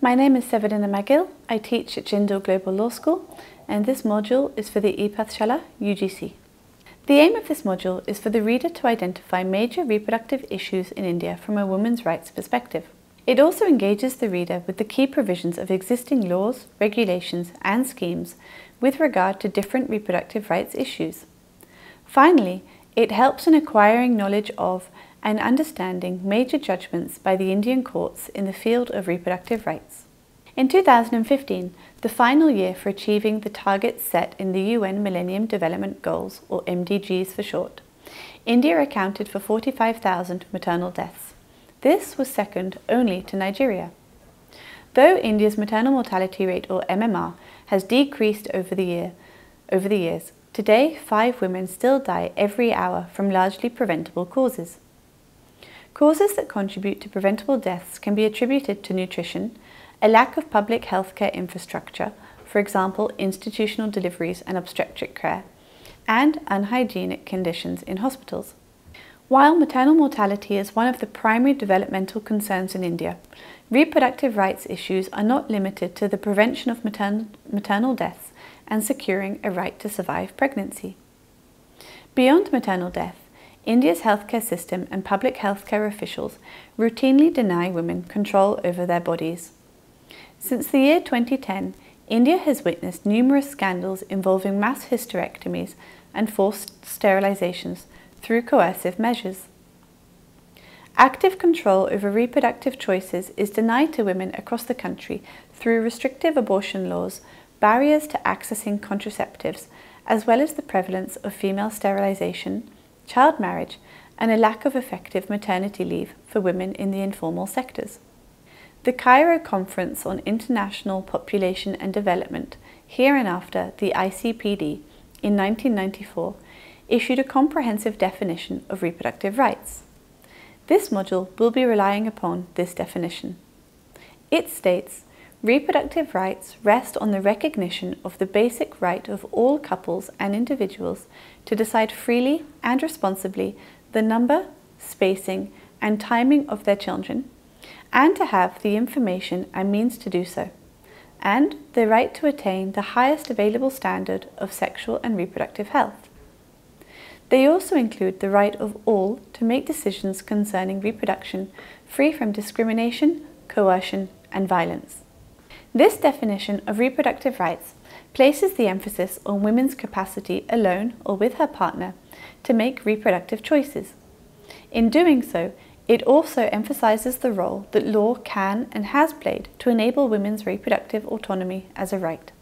My name is Severina McGill. I teach at Jindal Global Law School, and this module is for the ePathshala UGC. The aim of this module is for the reader to identify major reproductive issues in India from a women's rights perspective. It also engages the reader with the key provisions of existing laws, regulations and schemes with regard to different reproductive rights issues. Finally, it helps in acquiring knowledge of and understanding major judgments by the Indian courts in the field of reproductive rights. In 2015, the final year for achieving the targets set in the UN Millennium Development Goals, or MDGs for short, India accounted for 45,000 maternal deaths. This was second only to Nigeria. Though India's maternal mortality rate, or MMR, has decreased over the years, today 5 women still die every hour from largely preventable causes. Causes that contribute to preventable deaths can be attributed to nutrition, a lack of public healthcare infrastructure, for example institutional deliveries and obstetric care, and unhygienic conditions in hospitals. While maternal mortality is one of the primary developmental concerns in India, reproductive rights issues are not limited to the prevention of maternal deaths and securing a right to survive pregnancy. Beyond maternal death, India's healthcare system and public healthcare officials routinely deny women control over their bodies. Since the year 2010, India has witnessed numerous scandals involving mass hysterectomies and forced sterilizations through coercive measures. Active control over reproductive choices is denied to women across the country through restrictive abortion laws, barriers to accessing contraceptives, as well as the prevalence of female sterilization, child marriage, and a lack of effective maternity leave for women in the informal sectors. The Cairo Conference on International Population and Development, hereinafter the ICPD, in 1994, issued a comprehensive definition of reproductive rights. This module will be relying upon this definition. It states, reproductive rights rest on the recognition of the basic right of all couples and individuals to decide freely and responsibly the number, spacing, and timing of their children, and to have the information and means to do so, and the right to attain the highest available standard of sexual and reproductive health. They also include the right of all to make decisions concerning reproduction free from discrimination, coercion, and violence. This definition of reproductive rights places the emphasis on women's capacity alone or with her partner to make reproductive choices. In doing so, it also emphasizes the role that law can and has played to enable women's reproductive autonomy as a right.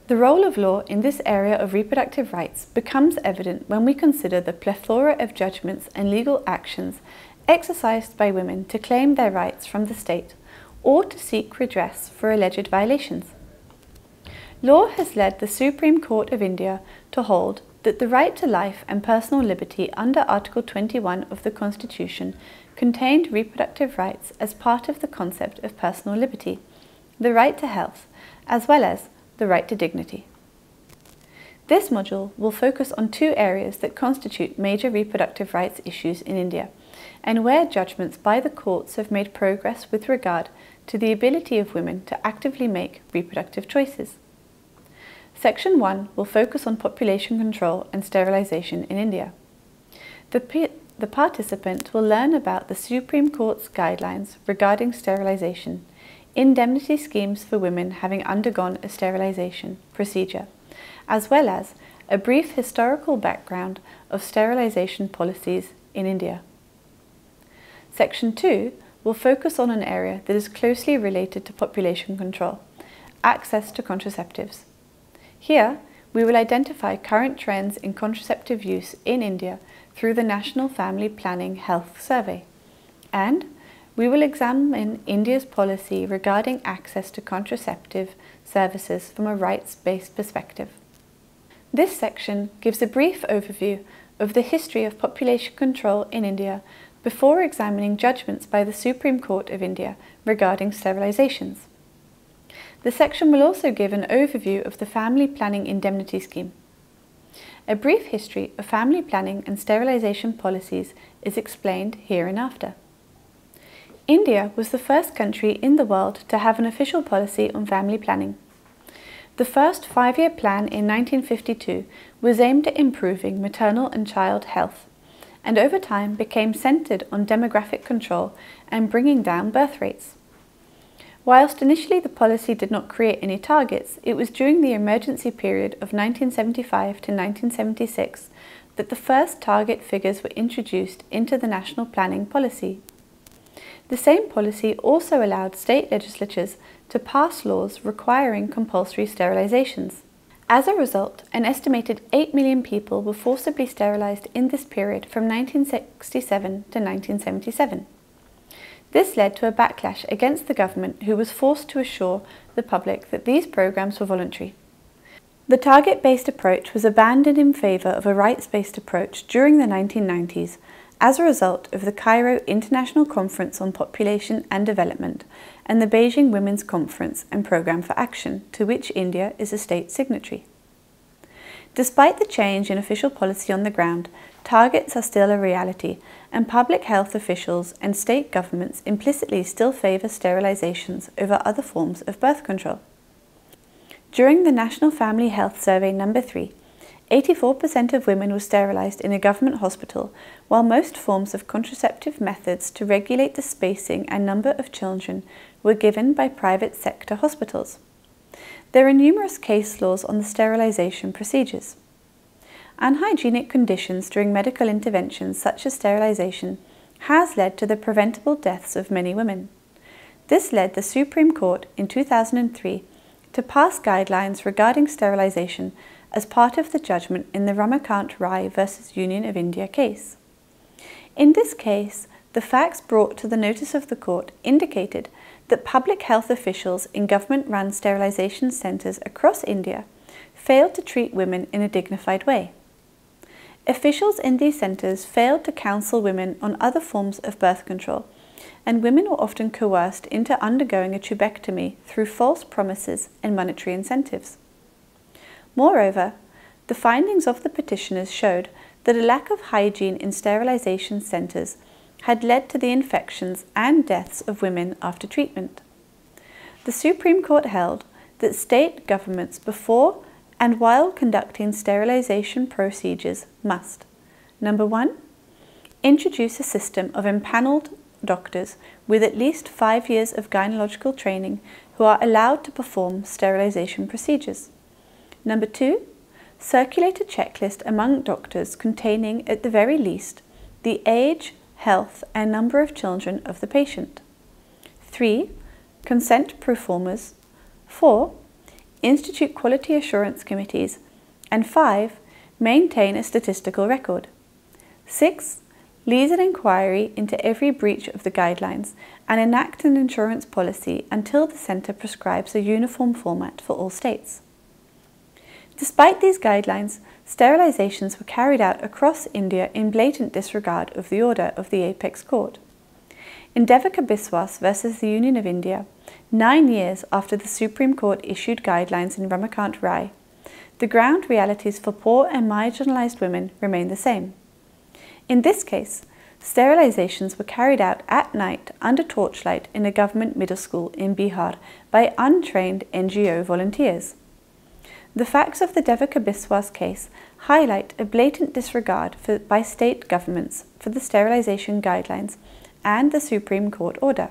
The role of law in this area of reproductive rights becomes evident when we consider the plethora of judgments and legal actions exercised by women to claim their rights from the state or to seek redress for alleged violations. Law has led the Supreme Court of India to hold that the right to life and personal liberty under Article 21 of the Constitution contained reproductive rights as part of the concept of personal liberty, the right to health, as well as the right to dignity. This module will focus on 2 areas that constitute major reproductive rights issues in India, and where judgments by the courts have made progress with regard to the ability of women to actively make reproductive choices. Section 1 will focus on population control and sterilization in India. The participant will learn about the Supreme Court's guidelines regarding sterilization, indemnity schemes for women having undergone a sterilization procedure, as well as a brief historical background of sterilization policies in India. Section 2 will focus on an area that is closely related to population control, access to contraceptives. Here, we will identify current trends in contraceptive use in India through the National Family Planning Health Survey, and we will examine India's policy regarding access to contraceptive services from a rights-based perspective. This section gives a brief overview of the history of population control in India before examining judgments by the Supreme Court of India regarding sterilizations. The section will also give an overview of the Family Planning Indemnity Scheme. A brief history of family planning and sterilization policies is explained hereinafter. India was the first country in the world to have an official policy on family planning. The first 5-year plan in 1952 was aimed at improving maternal and child health, and over time became centred on demographic control and bringing down birth rates. Whilst initially the policy did not create any targets, it was during the emergency period of 1975 to 1976 that the first target figures were introduced into the national planning policy. The same policy also allowed state legislatures to pass laws requiring compulsory sterilizations. As a result, an estimated 8 million people were forcibly sterilized in this period from 1967 to 1977. This led to a backlash against the government, who was forced to assure the public that these programs were voluntary. The target-based approach was abandoned in favour of a rights-based approach during the 1990s as a result of the Cairo International Conference on Population and Development and the Beijing Women's Conference and Programme for Action, to which India is a state signatory. Despite the change in official policy on the ground, targets are still a reality, and public health officials and state governments implicitly still favour sterilizations over other forms of birth control. During the National Family Health Survey No. 3, 84% of women were sterilised in a government hospital, while most forms of contraceptive methods to regulate the spacing and number of children were given by private sector hospitals. There are numerous case laws on the sterilisation procedures. Unhygienic conditions during medical interventions such as sterilisation has led to the preventable deaths of many women. This led the Supreme Court in 2003 to pass guidelines regarding sterilisation as part of the judgment in the Ramakant Rai v. Union of India case. In this case, the facts brought to the notice of the court indicated that public health officials in government-run sterilisation centres across India failed to treat women in a dignified way. Officials in these centres failed to counsel women on other forms of birth control, and women were often coerced into undergoing a tubectomy through false promises and monetary incentives. Moreover, the findings of the petitioners showed that a lack of hygiene in sterilisation centres had led to the infections and deaths of women after treatment. The Supreme Court held that state governments before and while conducting sterilisation procedures must: number 1, introduce a system of empanelled doctors with at least 5 years of gynaecological training who are allowed to perform sterilisation procedures. Number 2, circulate a checklist among doctors containing, at the very least, the age, health and number of children of the patient. 3, consent pro formas. 4, institute quality assurance committees. And 5, maintain a statistical record. 6, lead an inquiry into every breach of the guidelines and enact an insurance policy until the centre prescribes a uniform format for all states. Despite these guidelines, sterilizations were carried out across India in blatant disregard of the order of the Apex Court. In Devika Biswas v. the Union of India, 9 years after the Supreme Court issued guidelines in Ramakant Rai, the ground realities for poor and marginalised women remain the same. In this case, sterilizations were carried out at night under torchlight in a government middle school in Bihar by untrained NGO volunteers. The facts of the Devika Biswas case highlight a blatant disregard by state governments for the sterilisation guidelines and the Supreme Court order.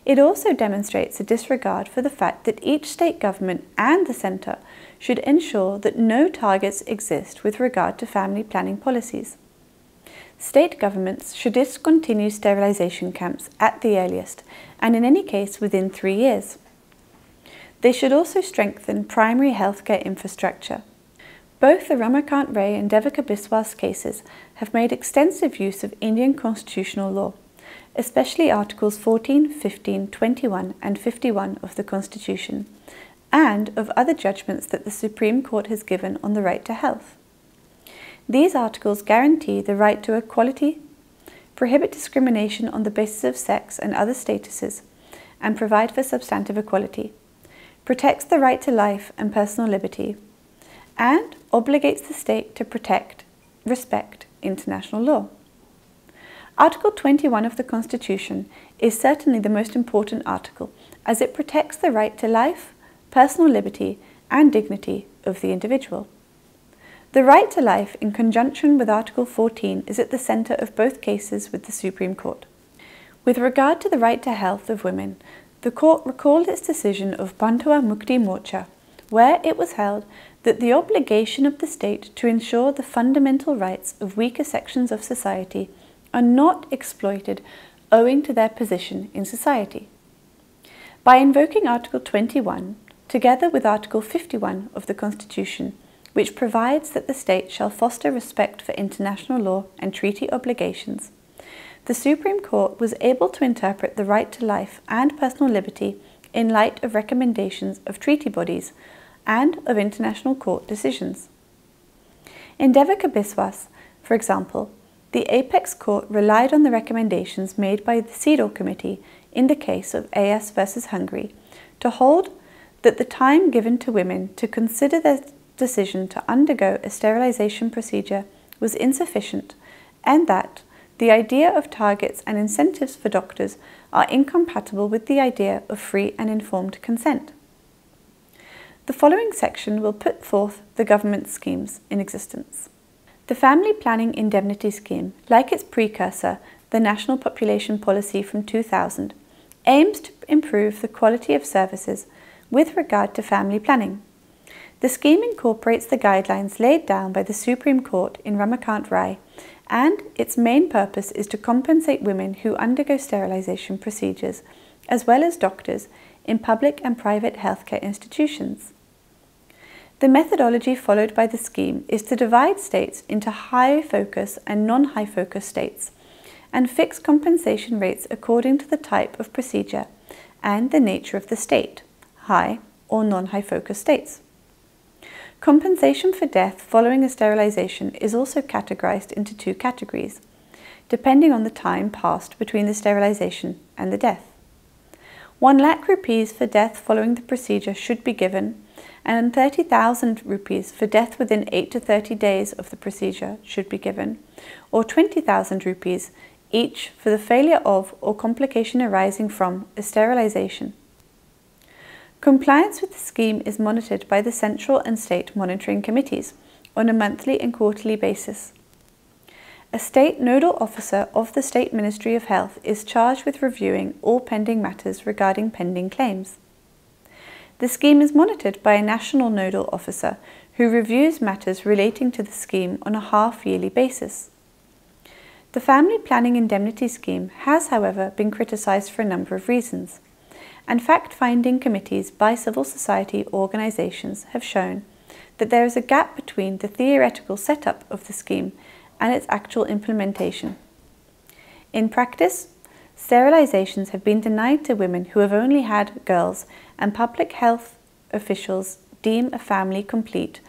It also demonstrates a disregard for the fact that each state government and the centre should ensure that no targets exist with regard to family planning policies. State governments should discontinue sterilisation camps at the earliest, and in any case within 3 years. They should also strengthen primary healthcare infrastructure. Both the Ramakant Rai and Devika Biswas cases have made extensive use of Indian constitutional law, especially Articles 14, 15, 21 and 51 of the Constitution, and of other judgments that the Supreme Court has given on the right to health. These articles guarantee the right to equality, prohibit discrimination on the basis of sex and other statuses, and provide for substantive equality, protects the right to life and personal liberty, and obligates the state to protect, respect international law. Article 21 of the Constitution is certainly the most important article, as it protects the right to life, personal liberty, and dignity of the individual. The right to life, in conjunction with Article 14, is at the centre of both cases with the Supreme Court. With regard to the right to health of women, the Court recalled its decision of Bandhua Mukti Morcha, where it was held that the obligation of the state to ensure the fundamental rights of weaker sections of society are not exploited owing to their position in society. By invoking Article 21, together with Article 51 of the Constitution, which provides that the state shall foster respect for international law and treaty obligations, the Supreme Court was able to interpret the right to life and personal liberty in light of recommendations of treaty bodies and of international court decisions. In Devaka Biswas, for example, the Apex Court relied on the recommendations made by the CEDAW Committee in the case of AS versus Hungary to hold that the time given to women to consider their decision to undergo a sterilization procedure was insufficient, and that the idea of targets and incentives for doctors are incompatible with the idea of free and informed consent. The following section will put forth the government schemes in existence. The Family Planning Indemnity Scheme, like its precursor, the National Population Policy from 2000, aims to improve the quality of services with regard to family planning. The scheme incorporates the guidelines laid down by the Supreme Court in Ramakant Rai, and its main purpose is to compensate women who undergo sterilization procedures, as well as doctors, in public and private healthcare institutions. The methodology followed by the scheme is to divide states into high-focus and non-high-focus states, and fix compensation rates according to the type of procedure and the nature of the state, high or non-high-focus states. Compensation for death following a sterilization is also categorized into two categories, depending on the time passed between the sterilization and the death. 1 lakh rupees for death following the procedure should be given, and 30,000 rupees for death within 8 to 30 days of the procedure should be given, or 20,000 rupees each for the failure of or complication arising from a sterilization. Compliance with the scheme is monitored by the central and state monitoring committees on a monthly and quarterly basis. A state nodal officer of the State Ministry of Health is charged with reviewing all pending matters regarding pending claims. The scheme is monitored by a national nodal officer who reviews matters relating to the scheme on a half-yearly basis. The Family Planning Indemnity Scheme has, however, been criticised for a number of reasons, and fact-finding committees by civil society organisations have shown that there is a gap between the theoretical setup of the scheme and its actual implementation. In practice, sterilizations have been denied to women who have only had girls, and public health officials deem a family complete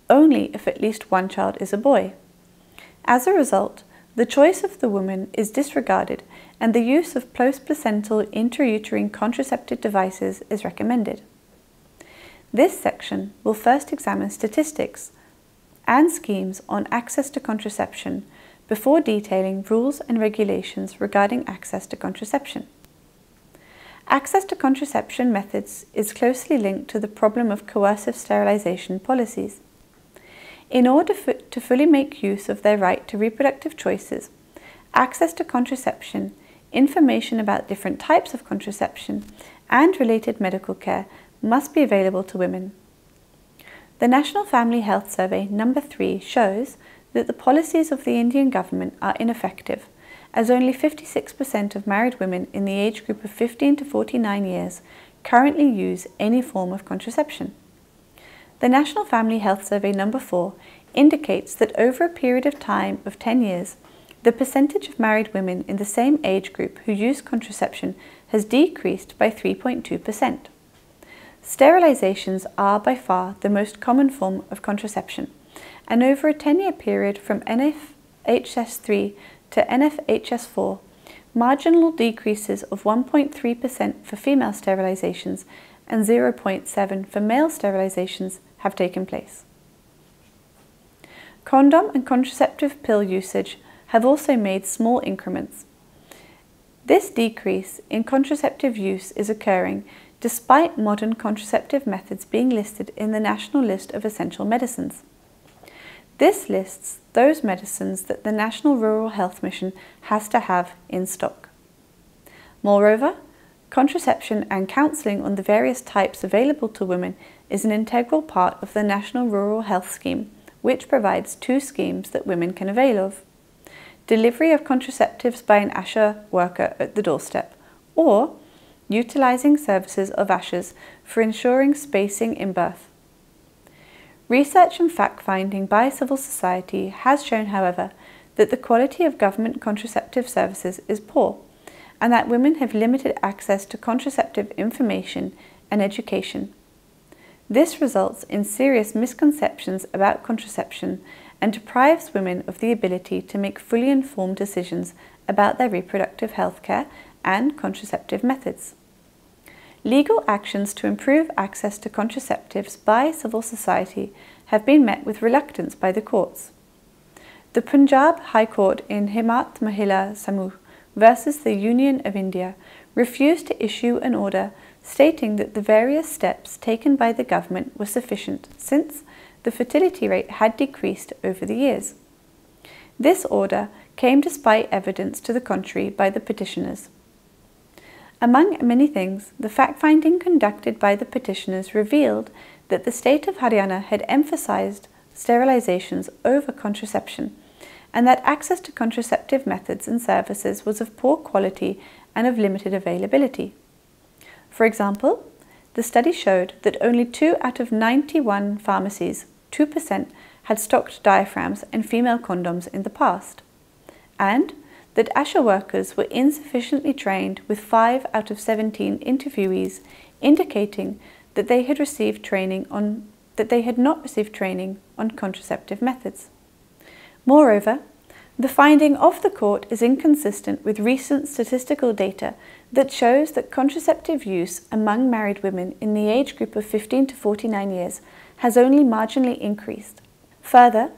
only if at least one child is a boy. As a result, the choice of the woman is disregarded, and the use of post-placental intrauterine contraceptive devices is recommended. This section will first examine statistics and schemes on access to contraception before detailing rules and regulations regarding access to contraception. Access to contraception methods is closely linked to the problem of coercive sterilization policies. In order to fully make use of their right to reproductive choices, access to contraception, information about different types of contraception, and related medical care must be available to women. The National Family Health Survey No. 3 shows that the policies of the Indian government are ineffective, as only 56% of married women in the age group of 15 to 49 years currently use any form of contraception. The National Family Health Survey No. 4 indicates that over a period of time of 10 years, the percentage of married women in the same age group who use contraception has decreased by 3.2%. Sterilizations are by far the most common form of contraception, and over a 10-year period from NFHS3 to NFHS4, marginal decreases of 1.3% for female sterilizations and 0.7% for male sterilizations have taken place. Condom and contraceptive pill usage have also made small increments, This decrease in contraceptive use is occurring despite modern contraceptive methods being listed in the National List of Essential Medicines. This lists those medicines that the National Rural Health Mission has to have in stock. Moreover, contraception and counselling on the various types available to women is an integral part of the National Rural Health Scheme, which provides 2 schemes that women can avail of: delivery of contraceptives by an ASHA worker at the doorstep, or utilising services of ASHAs for ensuring spacing in birth. Research and fact-finding by civil society has shown, however, that the quality of government contraceptive services is poor, and that women have limited access to contraceptive information and education. This results in serious misconceptions about contraception and deprives women of the ability to make fully informed decisions about their reproductive health care and contraceptive methods. Legal actions to improve access to contraceptives by civil society have been met with reluctance by the courts. The Punjab High Court in Himat Mahila Samuh versus the Union of India refused to issue an order stating that the various steps taken by the government were sufficient since the fertility rate had decreased over the years. This order came despite evidence to the contrary by the petitioners. Among many things, the fact-finding conducted by the petitioners revealed that the state of Haryana had emphasised sterilizations over contraception, and that access to contraceptive methods and services was of poor quality and of limited availability. For example, the study showed that only 2 out of 91 pharmacies, 2%, had stocked diaphragms and female condoms in the past, and that ASHA workers were insufficiently trained, with 5 out of 17 interviewees indicating that they had not received training on contraceptive methods. Moreover, the finding of the court is inconsistent with recent statistical data that shows that contraceptive use among married women in the age group of 15 to 49 years has only marginally increased. Further,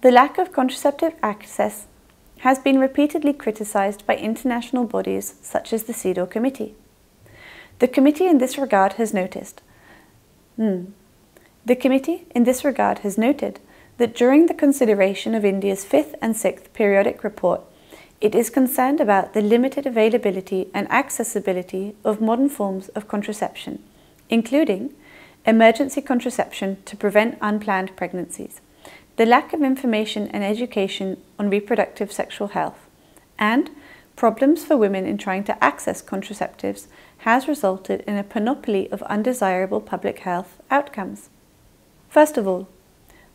the lack of contraceptive access has been repeatedly criticised by international bodies such as the CEDAW Committee. The committee in this regard has noted that during the consideration of India's 5th and 6th periodic report, it is concerned about the limited availability and accessibility of modern forms of contraception, including emergency contraception to prevent unplanned pregnancies, the lack of information and education on reproductive sexual health, and problems for women in trying to access contraceptives has resulted in a panoply of undesirable public health outcomes. First of all,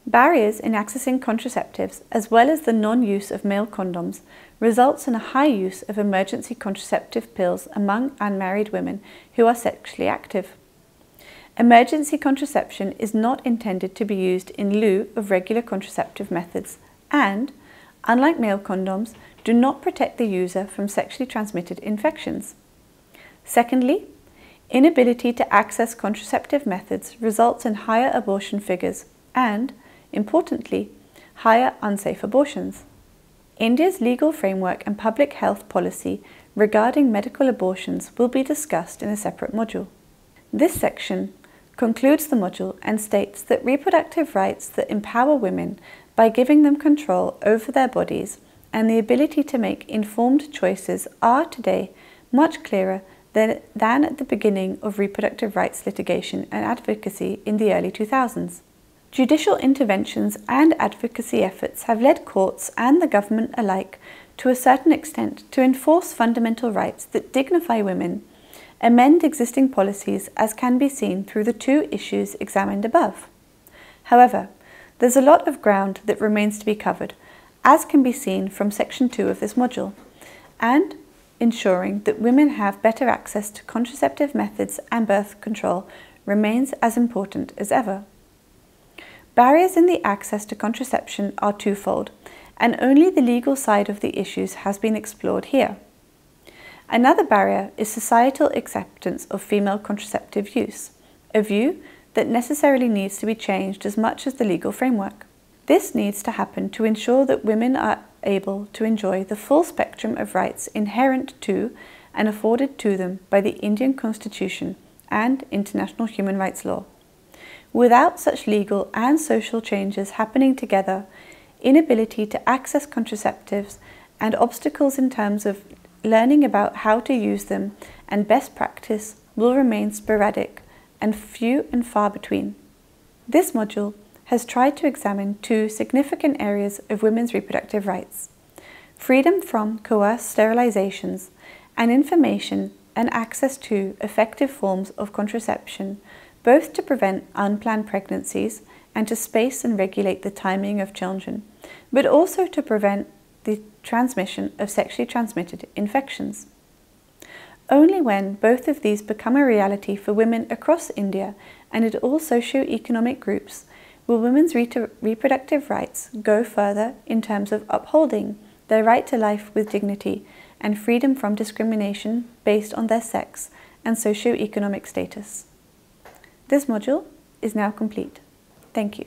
barriers in accessing contraceptives, as well as the non-use of male condoms, results in a high use of emergency contraceptive pills among unmarried women who are sexually active. Emergency contraception is not intended to be used in lieu of regular contraceptive methods and, unlike male condoms, do not protect the user from sexually transmitted infections. Secondly, inability to access contraceptive methods results in higher abortion figures and, importantly, higher unsafe abortions. India's legal framework and public health policy regarding medical abortions will be discussed in a separate module. This section concludes the module and states that reproductive rights that empower women by giving them control over their bodies and the ability to make informed choices are today much clearer than at the beginning of reproductive rights litigation and advocacy in the early 2000s. Judicial interventions and advocacy efforts have led courts and the government alike to a certain extent to enforce fundamental rights that dignify women, amend existing policies as can be seen through the 2 issues examined above. However, there's a lot of ground that remains to be covered, as can be seen from Section 2 of this module, and ensuring that women have better access to contraceptive methods and birth control remains as important as ever. Barriers in the access to contraception are twofold, and only the legal side of the issues has been explored here. Another barrier is societal acceptance of female contraceptive use, a view that necessarily needs to be changed as much as the legal framework. This needs to happen to ensure that women are able to enjoy the full spectrum of rights inherent to and afforded to them by the Indian Constitution and international human rights law. Without such legal and social changes happening together, inability to access contraceptives and obstacles in terms of learning about how to use them and best practice will remain sporadic and few and far between. This module has tried to examine two significant areas of women's reproductive rights: freedom from coerced sterilizations and information and access to effective forms of contraception, both to prevent unplanned pregnancies and to space and regulate the timing of children, but also to prevent the transmission of sexually transmitted infections. Only when both of these become a reality for women across India and in all socio-economic groups will women's reproductive rights go further in terms of upholding their right to life with dignity and freedom from discrimination based on their sex and socio-economic status. This module is now complete. Thank you.